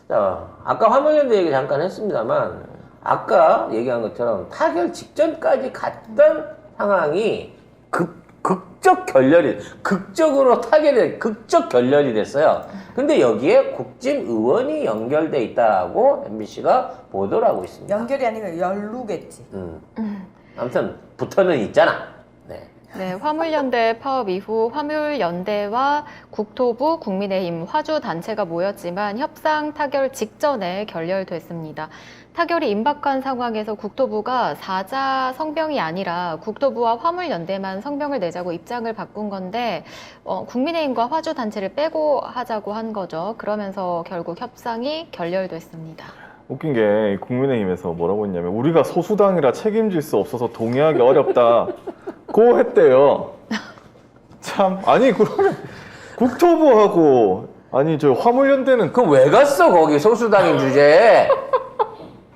자, 아까 화물연대 얘기 잠깐 했습니다만 아까 얘기한 것처럼 타결 직전까지 갔던 상황이 극적 결렬이 됐어요. 근데 여기에 국진 의원이 연결돼 있다라고 MBC가 보도를 하고 있습니다. 연결이 아니고 연루겠지. 아무튼 붙어는 있잖아. 네. 네, 화물연대 파업 이후 화물연대와 국토부, 국민의힘, 화주단체가 모였지만 협상 타결 직전에 결렬됐습니다. 타결이 임박한 상황에서 국토부가 사자 성명이 아니라 국토부와 화물연대만 성명을 내자고 입장을 바꾼 건데 국민의힘과 화주단체를 빼고 하자고 한 거죠. 그러면서 결국 협상이 결렬됐습니다. 웃긴 게 국민의힘에서 뭐라고 했냐면 우리가 소수당이라 책임질 수 없어서 동의하기 어렵다고 했대요. 참 아니 그러면 국토부하고 아니 저 화물연대는 그럼 왜 갔어 거기 소수당인 주제에?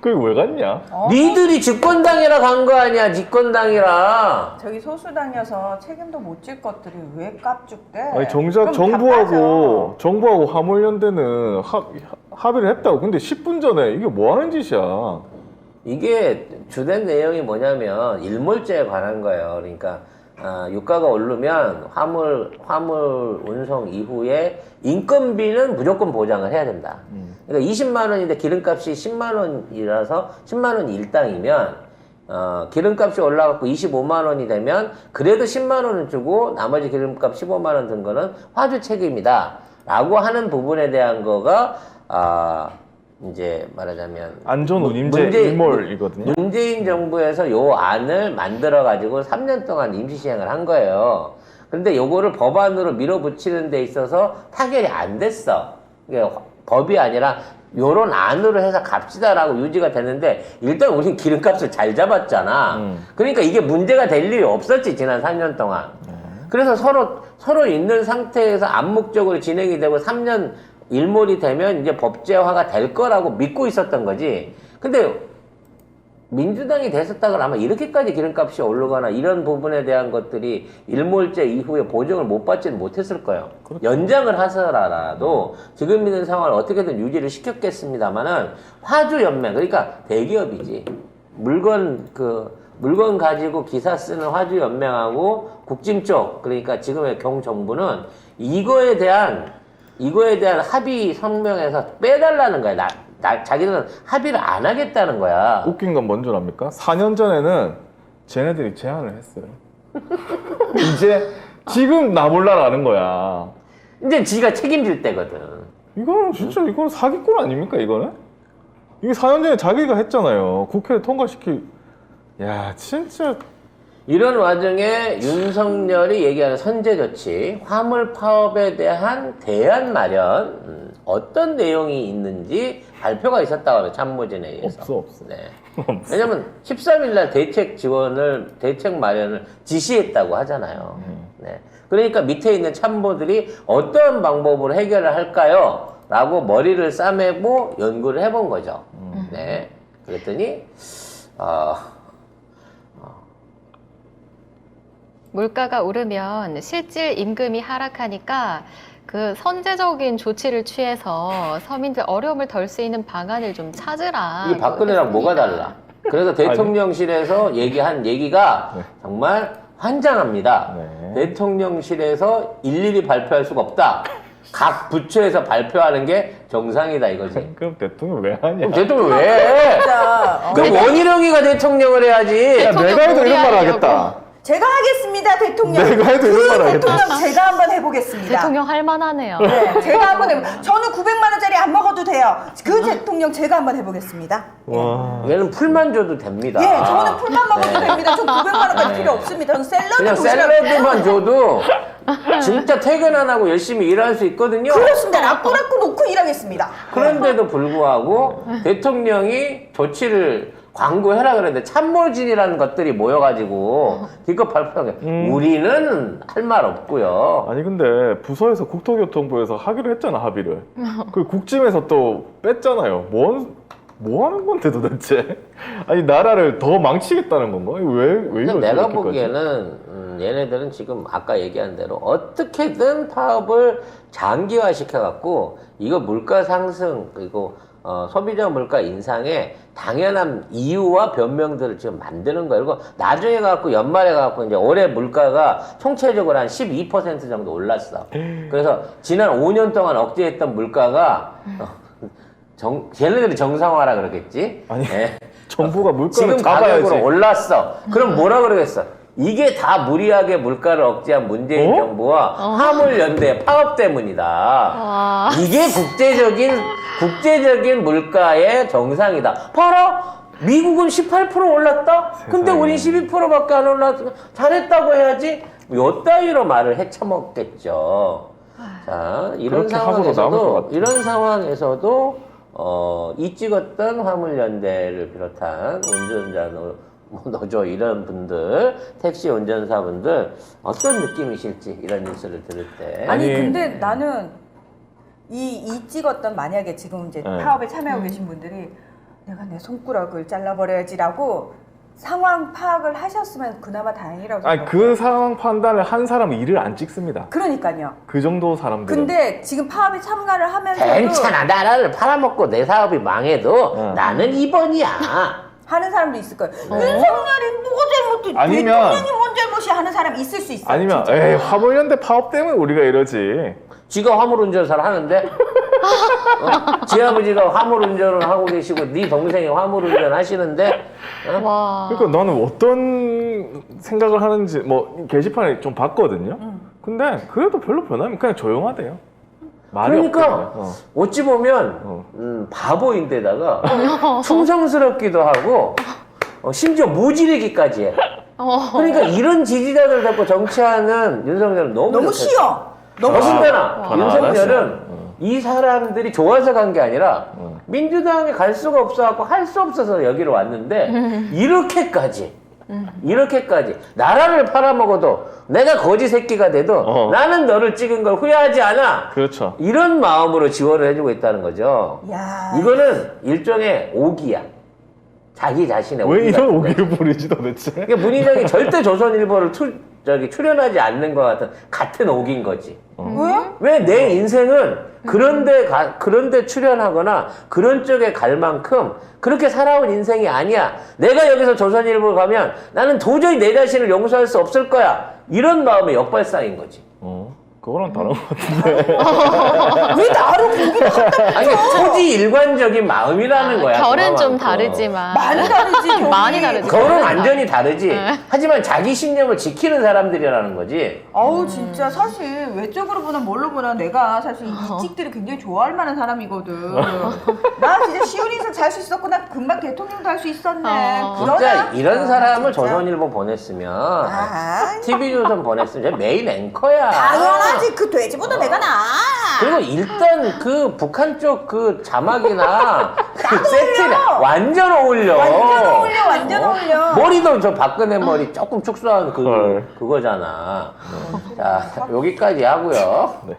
그게 왜 갔냐? 니들이 집권당이라 간 거 아니야, 집권당이라. 저기 소수당이어서 책임도 못 질 것들이 왜 깝죽대? 아니 정작 그럼 정부하고 화물연대는 합의를 했다고. 근데 10분 전에 이게 뭐 하는 짓이야? 이게 주된 내용이 뭐냐면 일몰제에 관한 거예요. 그러니까 유가가 오르면 화물 운송 이후에 인건비는 무조건 보장을 해야 된다. 그러니까 20만 원인데 기름값이 10만 원이라서 10만 원이 일당이면 기름값이 올라가고 25만 원이 되면 그래도 10만 원을 주고 나머지 기름값 15만 원 든 거는 화주 책임이다 라고 하는 부분에 대한 거가 이제 말하자면 안전 운임제 일몰이거든요. 문재인 정부에서 요 안을 만들어 가지고 3년 동안 임시 시행을 한 거예요. 근데 요거를 법안으로 밀어붙이는 데 있어서 타결이 안 됐어. 이게 법이 아니라 요런 안으로 해서 갑시다라고 유지가 됐는데 일단 우린 기름값을 잘 잡았잖아. 그러니까 이게 문제가 될 일이 없었지 지난 3년 동안. 그래서 서로 있는 상태에서 암묵적으로 진행이 되고 3년 일몰이 되면 이제 법제화가 될 거라고 믿고 있었던 거지. 근데 민주당이 됐었다 그러면 아마 이렇게까지 기름값이 오르거나 이런 부분에 대한 것들이 일몰제 이후에 보정을 못 받지는 못했을 거예요. 그렇죠. 연장을 하더라도 지금 있는 상황을 어떻게든 유지를 시켰겠습니다만은 화주연맹, 그러니까 대기업이지. 물건 가지고 기사 쓰는 화주연맹하고 국진 쪽, 그러니까 지금의 경정부는 이거에 대한 합의 성명에서 빼달라는 거야. 자기들은 합의를 안 하겠다는 거야. 웃긴 건 뭔 줄 압니까? 4년 전에는 쟤네들이 제안을 했어요. 이제 지금 나 몰라라는 거야. 이제 지가 책임질 때거든. 이거는 진짜 이건 사기꾼 아닙니까 이거는? 이게 4년 전에 자기가 했잖아요. 국회에 야 진짜. 이런 와중에 윤석열이 얘기하는 선제 조치, 화물 파업에 대한 대안 마련, 어떤 내용이 있는지 발표가 있었다고 하면 참모진에 의해서. 없어. 네. 왜냐면 13일날 대책 마련을 지시했다고 하잖아요. 네. 그러니까 밑에 있는 참모들이 어떤 방법으로 해결을 할까요? 라고 머리를 싸매고 연구를 해본 거죠. 네. 그랬더니, 물가가 오르면 실질 임금이 하락하니까 그 선제적인 조치를 취해서 서민들 어려움을 덜 수 있는 방안을 좀 찾으라. 이게 박근혜랑 뭐가 달라? 그래서 대통령실에서 얘기한 얘기가 정말 환장합니다. 네. 대통령실에서 일일이 발표할 수가 없다. 각 부처에서 발표하는 게 정상이다 이거지. 그럼 대통령 왜 하냐? 그럼 대통령 왜 해? 진짜. 그럼 원희룡이가 대통령을 해야지. 야, 내가 해도 이런 말 하겠다. 제가 하겠습니다, 대통령. 내가 해도 이런 말 하겠다. 대통령 제가 한번 해보겠습니다. 대통령 할 만하네요. 네, 제가 한번 해보. 저는 900만 원짜리 안 먹어도 돼요. 그 대통령 제가 한번 해보겠습니다. 와. 얘는 풀만 줘도 됩니다. 예, 저는 풀만 먹어도 네. 됩니다. 전 900만 원까지 필요 없습니다. 저는 샐러드 그냥 도시락. 샐러드만 줘도 진짜 퇴근 안 하고 열심히 일할 수 있거든요. 그렇습니다. 라꾸라꾸 놓고 일하겠습니다. 그런데도 불구하고 대통령이 조치를 광고해라 그랬는데 참모진이라는 것들이 모여가지고 기껏 발표하게 우리는 할 말 없고요. 아니 근데 부서에서 국토교통부에서 하기로 했잖아 합의를. 그 국짐에서 또 뺐잖아요. 뭐 하는 건데 도대체? 아니 나라를 더 망치겠다는 건가? 왜 그냥 이러지? 내가 이렇게까지? 보기에는 얘네들은 지금 아까 얘기한 대로 어떻게든 파업을 장기화 시켜갖고 이거 물가 상승 그리고 소비자 물가 인상에 당연한 이유와 변명들을 지금 만드는 거예요. 그리고 나중에 가갖고 연말에 가갖고 이제 올해 물가가 총체적으로 한 12% 정도 올랐어. 그래서 지난 5년 동안 억제했던 물가가 걔네들이 정상화라 그러겠지. 아니, 예. 정부가 물가를 지금 잡아야지. 가격으로 올랐어. 그럼 뭐라 그러겠어? 이게 다 무리하게 물가를 억제한 문재인 정부와 화물연대 파업 때문이다. 와. 이게 국제적인 물가의 정상이다. 봐라! 미국은 18% 올랐다? 근데 세상에. 우린 12%밖에 안 올랐어. 잘했다고 해야지. 요 따위로 말을 해쳐먹겠죠. 자, 그렇게 하고도 남을 것 같아. 이런 상황에서도 이 찍었던 화물연대를 비롯한 운전자 노조 이런 분들, 택시 운전사분들 어떤 느낌이실지 이런 뉴스를 들을 때. 아니 아니, 근데 나는 이 찍었던 만약에 지금 이제 네. 파업에 참여하고 계신 분들이 내가 내 손가락을 잘라버려야지라고 상황 파악을 하셨으면 그나마 다행이라고 아니, 생각해요. 그 상황 판단을 한 사람은 일을 안 찍습니다. 그러니까요. 그 정도 사람들은. 근데 지금 파업에 참가를 하면서도 괜찮아. 나라를 팔아먹고 내 사업이 망해도 응. 나는 2번이야. 하는 사람도 있을 거예요. 윤석열이 뭐가 잘못해? 아니면- 대통령이 뭔 잘못이 하는 사람 있을 수 있어요. 아니면 진짜. 에이, 화물연대 파업 때문에 우리가 이러지. 지가 화물운전사를 하는데 지 아버지가 화물운전을 하고 계시고 네 동생이 화물운전 하시는데 와. 그러니까 나는 어떤 생각을 하는지 뭐 게시판에 좀 봤거든요. 근데 그래도 별로 변함이 그냥 조용하대요. 말이 그러니까 없거든요. 어찌 보면 바보인데다가 충성스럽기도 하고 심지어 모지르기까지 해. 그러니까 이런 지지자들 갖고 정치하는 윤석열은 너무 너무 좋겠어. 쉬워. 너무 쉬워. 더군다나 변화 안 윤석열은 했어요. 이 사람들이 좋아서 간 게 아니라 민주당에 갈 수가 없어갖고 할 수 없어서 여기로 왔는데 이렇게까지 나라를 팔아먹어도 내가 거지 새끼가 돼도 나는 너를 찍은 걸 후회하지 않아. 그렇죠. 이런 마음으로 지원을 해주고 있다는 거죠. 야. 이거는 일종의 오기야. 자기 자신의 왜 오기 이런 같은 거야. 오기를 부리지 도대체? 그러니까 문희정이 절대 조선일보를 출연하지 않는 것 같은 오기인 거지. 왜? 왜 내 인생은 그런데 출연하거나 그런 쪽에 갈 만큼 그렇게 살아온 인생이 아니야. 내가 여기서 조선일보 가면 나는 도저히 내 자신을 용서할 수 없을 거야. 이런 마음의 역발상인 거지. 그거랑 다른 것 같은데. 왜 나를 보기로 아니, 초지 일관적인 마음이라는 거야. 결은 좀 그만큼. 다르지만. 많이 다르지. 경이. 많이 다르지. 결은 완전히 다르지. 하지만 자기 신념을 지키는 사람들이라는 거지. 아우 진짜 사실 외적으로 보나 뭘로 보나 내가 사실 이 찍들을 굉장히 좋아할 만한 사람이거든. 나 진짜 쉬운 인생 살 수 있었구나. 금방 대통령도 할 수 있었네. 진짜 그러나? 이런 사람을 진짜. 조선일보 보냈으면 아, TV조선 보냈으면 메인 앵커야. 당연하지. 그 돼지보다 내가 나아. 그리고 일단 그 북한 쪽 그 자막이나 그 나도 세트를 어울려. 완전 어울려. 완전 어울려. 머리도 저 박근혜 머리 조금 축소한 헐. 그거잖아. 자, 여기까지 하고요. 네.